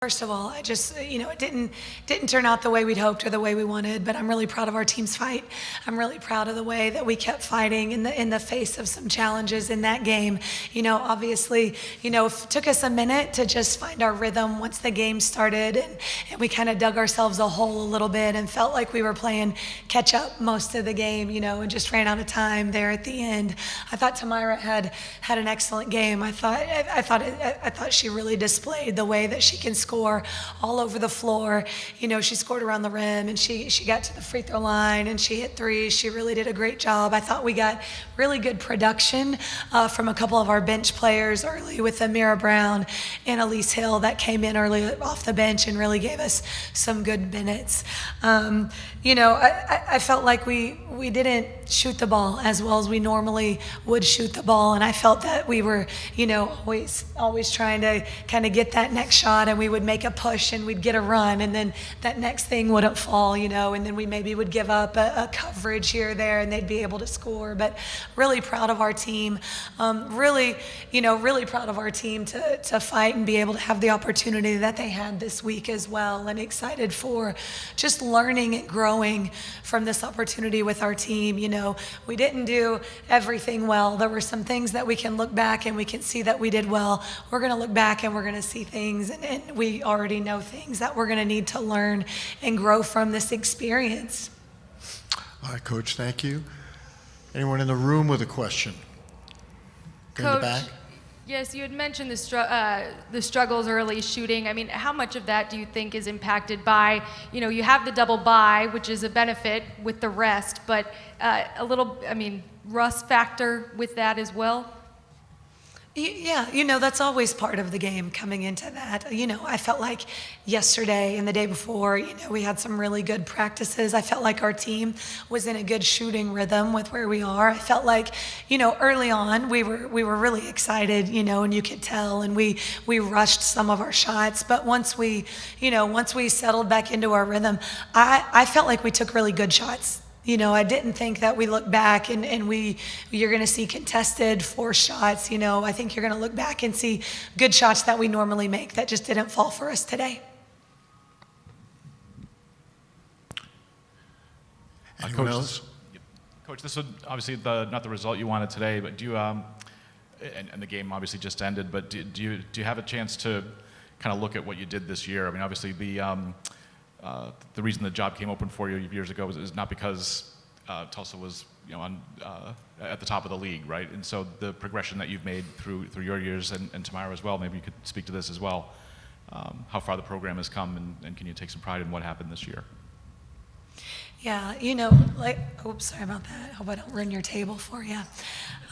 First of all, I just, it didn't turn out the way we'd hoped or the way we wanted, but I'm really proud of our team's fight. I'm really proud of the way that we kept fighting in the face of some challenges in that game. Obviously, it took us a minute to just find our rhythm once the game started, and we kind of dug ourselves a hole a little bit and felt like we were playing catch up most of the game, and just ran out of time there at the end. I thought Tamira had an excellent game. I thought she really displayed the way that she can score all over the floor. She scored around the rim, and she got to the free throw line, and she hit threes. She really did a great job. I thought we got really good production from a couple of our bench players early with Amira Brown and Elise Hill that came in early off the bench and really gave us some good minutes. I felt like we didn't shoot the ball as well as we normally would shoot the ball, and I felt that we were, always trying to kind of get that next shot, and we would make a push and we'd get a run, and then that next thing wouldn't fall, and then we maybe would give up a coverage here or there, and they'd be able to score. But really proud of our team, really proud of our team to fight and be able to have the opportunity that they had this week as well, and excited for just learning and growing from this opportunity with our team. We didn't do everything well. There were some things that we can look back and we can see that we did well. We're going to look back and we're going to see things, and we already know things that we're going to need to learn and grow from this experience. All right, Coach, thank you. Anyone in the room with a question? Go in the back. Yes, you had mentioned the struggles early shooting. I mean, how much of that do you think is impacted by, you have the double bye, which is a benefit with the rest, but rust factor with that as well? Yeah, that's always part of the game coming into that. I felt like yesterday and the day before, we had some really good practices. I felt like our team was in a good shooting rhythm with where we are. I felt like, early on we were really excited, and you could tell, and we rushed some of our shots. But once we settled back into our rhythm, I felt like we took really good shots. I didn't think that we looked back and you're going to see contested forced shots. I think you're going to look back and see good shots that we normally make that just didn't fall for us today. Anyone else? Coach, this was obviously not the result you wanted today, but do you, and the game obviously just ended, but do you have a chance to kind of look at what you did this year? I mean, obviously the reason the job came open for you years ago is not because Tulsa was at the top of the league, right? And so the progression that you've made through your years and Tamira as well, maybe you could speak to this as well. How far the program has come, and can you take some pride in what happened this year? Yeah, oops, sorry about that. I hope I don't ruin your table for you.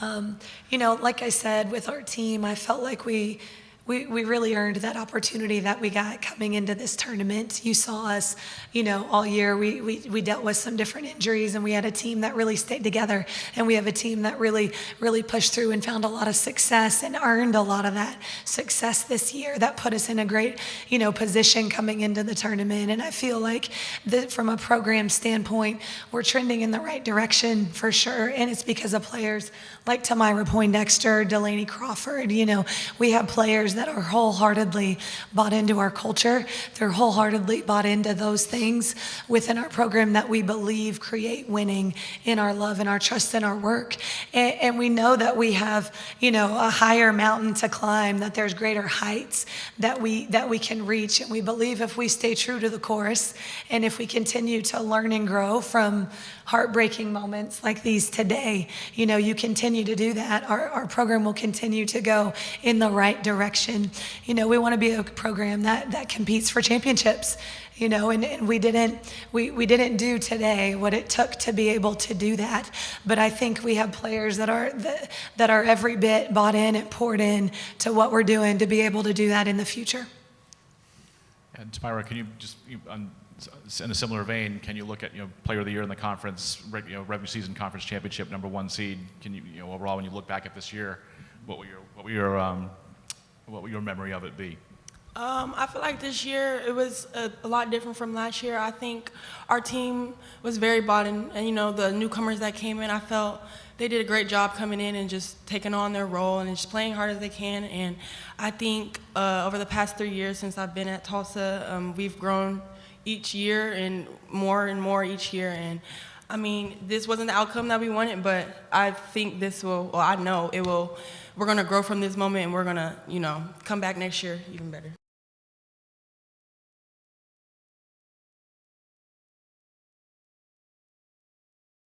Like I said, with our team, I felt like we really earned that opportunity that we got coming into this tournament. You saw us, all year. We dealt with some different injuries, and we had a team that really stayed together, and we have a team that really pushed through and found a lot of success and earned a lot of that success this year. That put us in a great, position coming into the tournament. And I feel like from a program standpoint, we're trending in the right direction for sure. And it's because of players like Tamira Poindexter, Delaney Crawford. We have players that are wholeheartedly bought into our culture. They're wholeheartedly bought into those things within our program that we believe create winning in our love and our trust in our work. And we know that we have, a higher mountain to climb, that there's greater heights that we can reach. And we believe if we stay true to the course, and if we continue to learn and grow from heartbreaking moments like these today, you continue to do that, our program will continue to go in the right direction. We want to be a program that competes for championships, and we didn't do today what it took to be able to do that. But I think we have players that are every bit bought in and poured in to what we're doing to be able to do that in the future. And Tamira, can you just, in a similar vein, can you look at Player of the Year in the conference, regular season conference championship, #1 seed? Can you, overall, when you look back at this year, what will your memory of it be? I feel like this year it was a lot different from last year. I think our team was very bought in, and the newcomers that came in, I felt they did a great job coming in and just taking on their role and just playing hard as they can. And I think over the past 3 years since I've been at Tulsa, we've grown each year and more each year. And I mean, this wasn't the outcome that we wanted, but I think this will, well, I know it will, we're going to grow from this moment, and we're going to, come back next year even better.